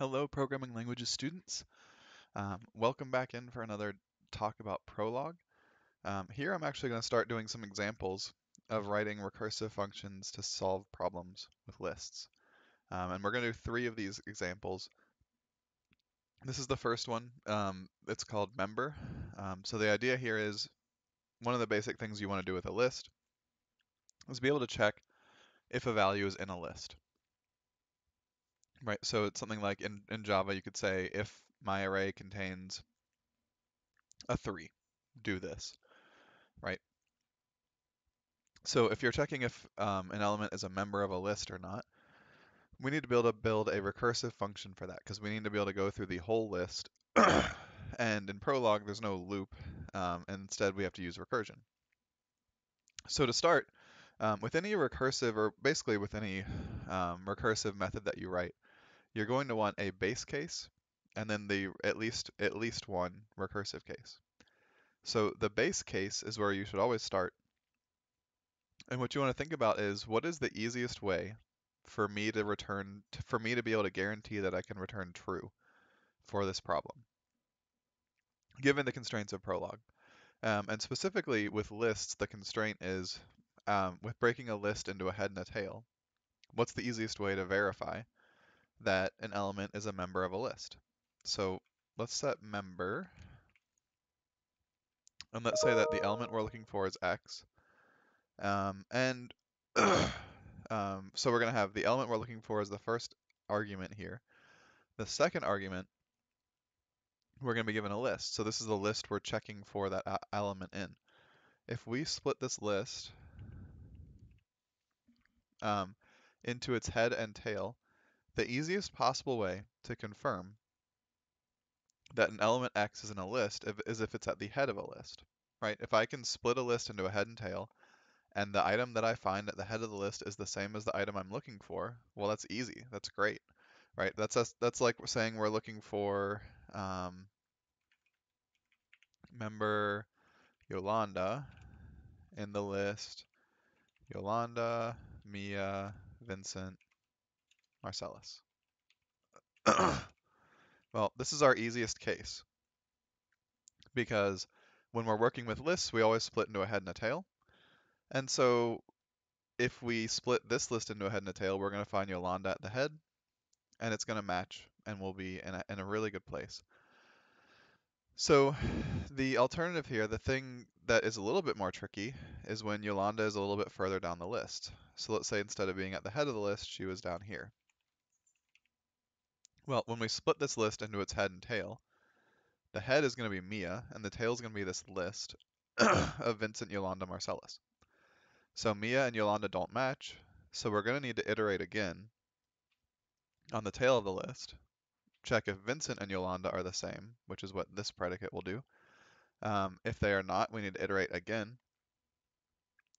Hello, programming languages students. Welcome back in for another talk about Prolog. Here I'm actually going to start doing some examples of writing recursive functions to solve problems with lists. And we're going to do three of these examples. This is the first one. It's called member. So the idea here is one of the basic things you want to do with a list is be able to check if a value is in a list. Right, so it's something like in Java you could say if my array contains a 3, do this, right? So if you're checking if an element is a member of a list or not, we need to be able to build a recursive function for that because we need to be able to go through the whole list. And in Prolog, there's no loop, and instead we have to use recursion. So to start, with any recursive, or basically with any recursive method that you write, you're going to want a base case and then the at least one recursive case. So the base case is where you should always start. And what you want to think about is what is the easiest way for me to for me to be able to guarantee that I can return true for this problem, given the constraints of Prolog. And specifically with lists, the constraint is with breaking a list into a head and a tail, what's the easiest way to verify that an element is a member of a list? So let's set member, and let's say that the element we're looking for is x. And so we're going to have the element we're looking for as the first argument here. The second argument, we're going to be given a list. So this is the list we're checking for that element in. If we split this list um, into its head and tail, the easiest possible way to confirm that an element X is in a list is if it's at the head of a list, right? If I can split a list into a head and tail, and the item that I find at the head of the list is the same as the item I'm looking for, well, that's easy. That's great, right? That's like saying we're looking for member Yolanda in the list Yolanda, Mia, Vincent, Marcellus. Well, this is our easiest case because when we're working with lists, we always split into a head and a tail. And so if we split this list into a head and a tail, we're going to find Yolanda at the head, and it's going to match, and we'll be in a really good place. So the alternative here, the thing that is a little bit more tricky, is when Yolanda is a little bit further down the list. So let's say instead of being at the head of the list, she was down here. Well, when we split this list into its head and tail, the head is going to be Mia, and the tail is going to be this list of Vincent, Yolanda, Marcellus. So Mia and Yolanda don't match, so we're going to need to iterate again on the tail of the list, check if Vincent and Yolanda are the same, which is what this predicate will do. If they are not, we need to iterate again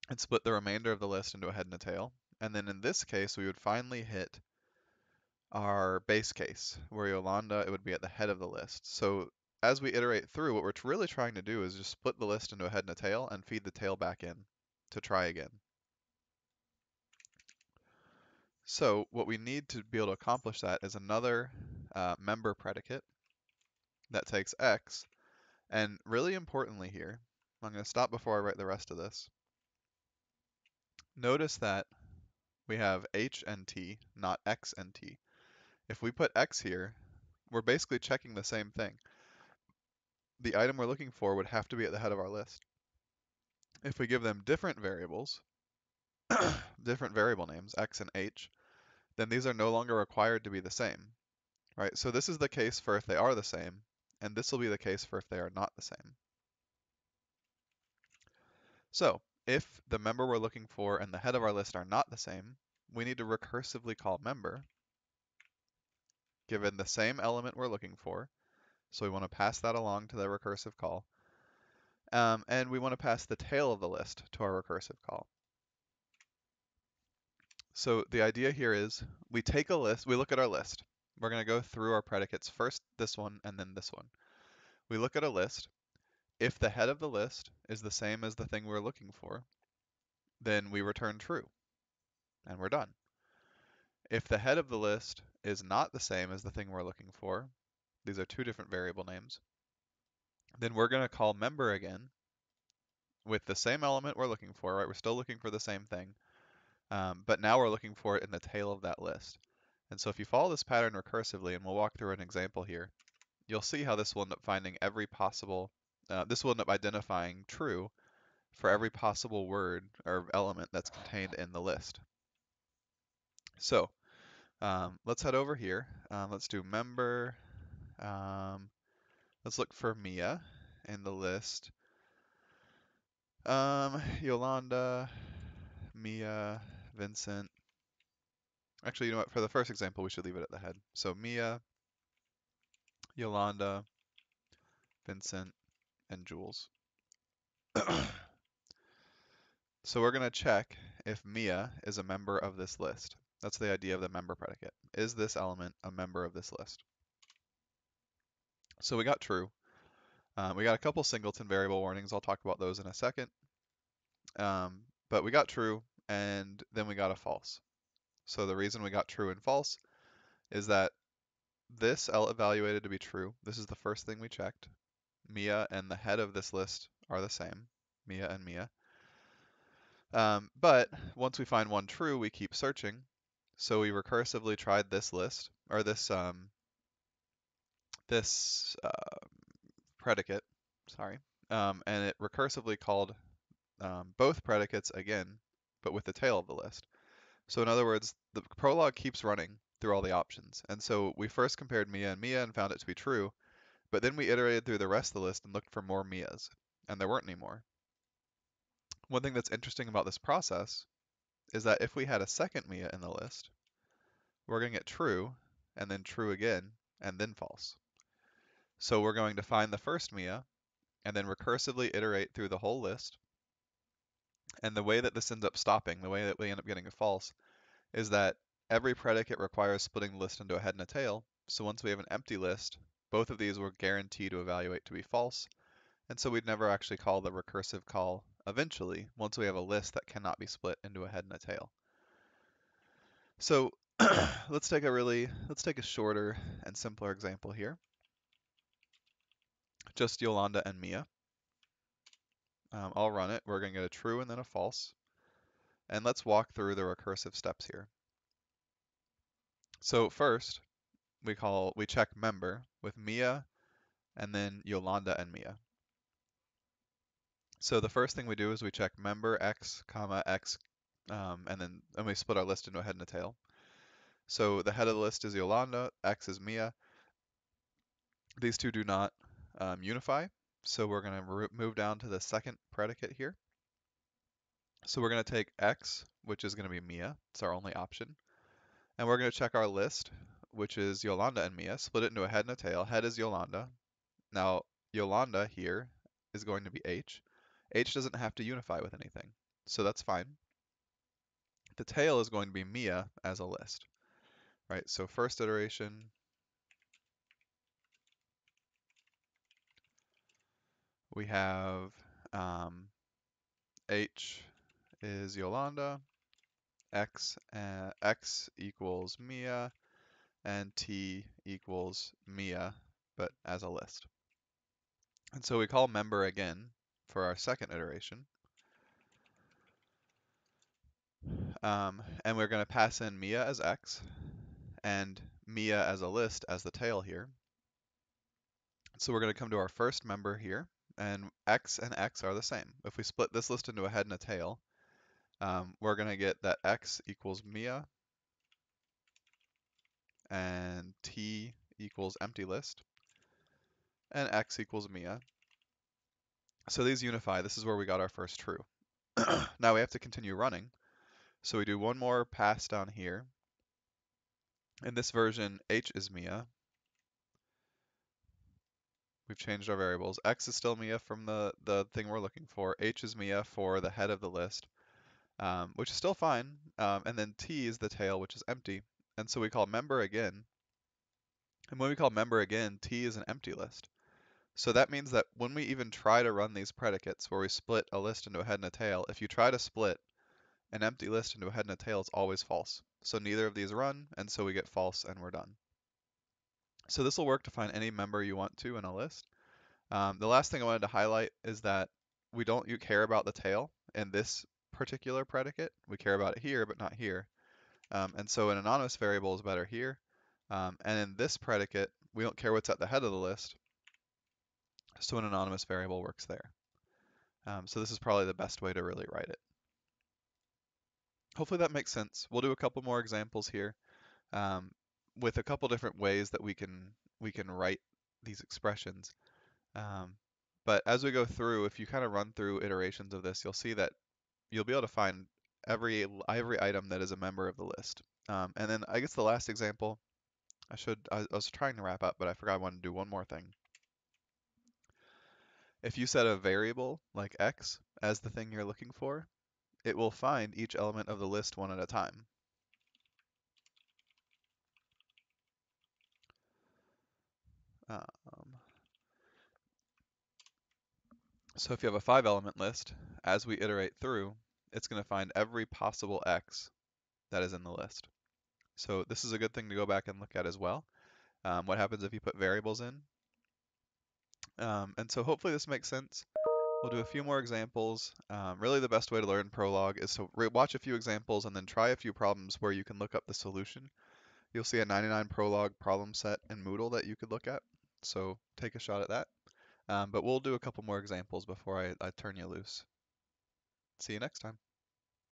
and split the remainder of the list into a head and a tail. And then in this case, we would finally hit our base case, where Yolanda, it would be at the head of the list. So as we iterate through, what we're really trying to do is just split the list into a head and a tail and feed the tail back in to try again. So what we need to be able to accomplish that is another member predicate that takes x, and really importantly here, I'm going to stop before I write the rest of this. Notice that we have h and t, not x and t. If we put x here, we're basically checking the same thing. The item we're looking for would have to be at the head of our list. If we give them different variables, different variable names, x and h, then these are no longer required to be the same, right? So this is the case for if they are the same, and this will be the case for if they are not the same. So if the member we're looking for and the head of our list are not the same, we need to recursively call member, given the same element we're looking for. So we want to pass that along to the recursive call. And we want to pass the tail of the list to our recursive call. So the idea here is we take a list, we look at our list. We're going to go through our predicates, first this one and then this one. We look at a list. If the head of the list is the same as the thing we're looking for, then we return true, and we're done. If the head of the list is not the same as the thing we're looking for, these are two different variable names, then we're going to call member again with the same element we're looking for, right? We're still looking for the same thing, but now we're looking for it in the tail of that list. And so if you follow this pattern recursively, and we'll walk through an example here, you'll see how this will end up finding every possible, this will end up identifying true for every possible word or element that's contained in the list. So let's head over here. Let's do member. Let's look for Mia in the list. Yolanda, Mia, Vincent. Actually, you know what? For the first example, we should leave it at the head. So Mia, Yolanda, Vincent, and Jules. So we're going to check if Mia is a member of this list. That's the idea of the member predicate. Is this element a member of this list? So we got true. We got a couple singleton variable warnings. I'll talk about those in a second. But we got true, and then we got a false. So the reason we got true and false is that this evaluated to be true. This is the first thing we checked. Mia and the head of this list are the same, Mia and Mia. But once we find one true, we keep searching. So we recursively tried this list, or this predicate, sorry, and it recursively called both predicates again, but with the tail of the list. So in other words, the Prolog keeps running through all the options. And so we first compared Mia and Mia and found it to be true, but then we iterated through the rest of the list and looked for more Mias, and there weren't any more. One thing that's interesting about this process is that if we had a second Mia in the list, we're going to get true, and then true again, and then false. So we're going to find the first Mia, and then recursively iterate through the whole list. And the way that this ends up stopping, the way that we end up getting a false, is that every predicate requires splitting the list into a head and a tail. So once we have an empty list, both of these will guarantee to evaluate to be false. And so we'd never actually call the recursive call eventually, once we have a list that cannot be split into a head and a tail. So let's take a shorter and simpler example here. Just Yolanda and Mia. I'll run it. We're going to get a true and then a false. And let's walk through the recursive steps here. So first, we check member with Mia and then Yolanda and Mia. So the first thing we do is we check member x, comma x, and we split our list into a head and a tail. So the head of the list is Yolanda, x is Mia. These two do not unify, so we're going to move down to the second predicate here. So we're going to take x, which is going to be Mia. It's our only option. And we're going to check our list, which is Yolanda and Mia, split it into a head and a tail. Head is Yolanda. Now, Yolanda here is going to be H. H doesn't have to unify with anything, so that's fine. The tail is going to be Mia as a list, right? So first iteration, we have H is Yolanda, X equals Mia, and T equals Mia, but as a list. And so we call member again for our second iteration. And we're going to pass in Mia as X and Mia as a list as the tail here. So we're going to come to our first member here, and X and X are the same. If we split this list into a head and a tail, we're going to get that X equals Mia and T equals empty list, and X equals Mia. So these unify. This is where we got our first true. Now we have to continue running. So we do one more pass down here. In this version, H is Mia. We've changed our variables. X is still Mia from the thing we're looking for. H is Mia for the head of the list, which is still fine. And then T is the tail, which is empty. And so we call member again. And when we call member again, T is an empty list. So that means that when we even try to run these predicates where we split a list into a head and a tail, if you try to split an empty list into a head and a tail is always false. So neither of these run, and so we get false and we're done. So this will work to find any member you want to in a list. The last thing I wanted to highlight is that we don't care about the tail in this particular predicate. We care about it here, but not here. And so an anonymous variable is better here. And in this predicate, we don't care what's at the head of the list, so an anonymous variable works there. So this is probably the best way to really write it. Hopefully that makes sense. We'll do a couple more examples here with a couple different ways that we can write these expressions. But as we go through, if you kind of run through iterations of this, you'll see that you'll be able to find every item that is a member of the list. And then I guess the last example, I was trying to wrap up, but I forgot I wanted to do one more thing. If you set a variable like x as the thing you're looking for, it will find each element of the list one at a time. Um, so if you have a 5-element list, as we iterate through, it's going to find every possible x that is in the list. So this is a good thing to go back and look at as well. What happens if you put variables in? And so hopefully this makes sense. We'll do a few more examples. Really the best way to learn Prolog is to watch a few examples and then try a few problems where you can look up the solution. You'll see a 99 Prolog problem set in Moodle that you could look at. So take a shot at that. But we'll do a couple more examples before I turn you loose. See you next time.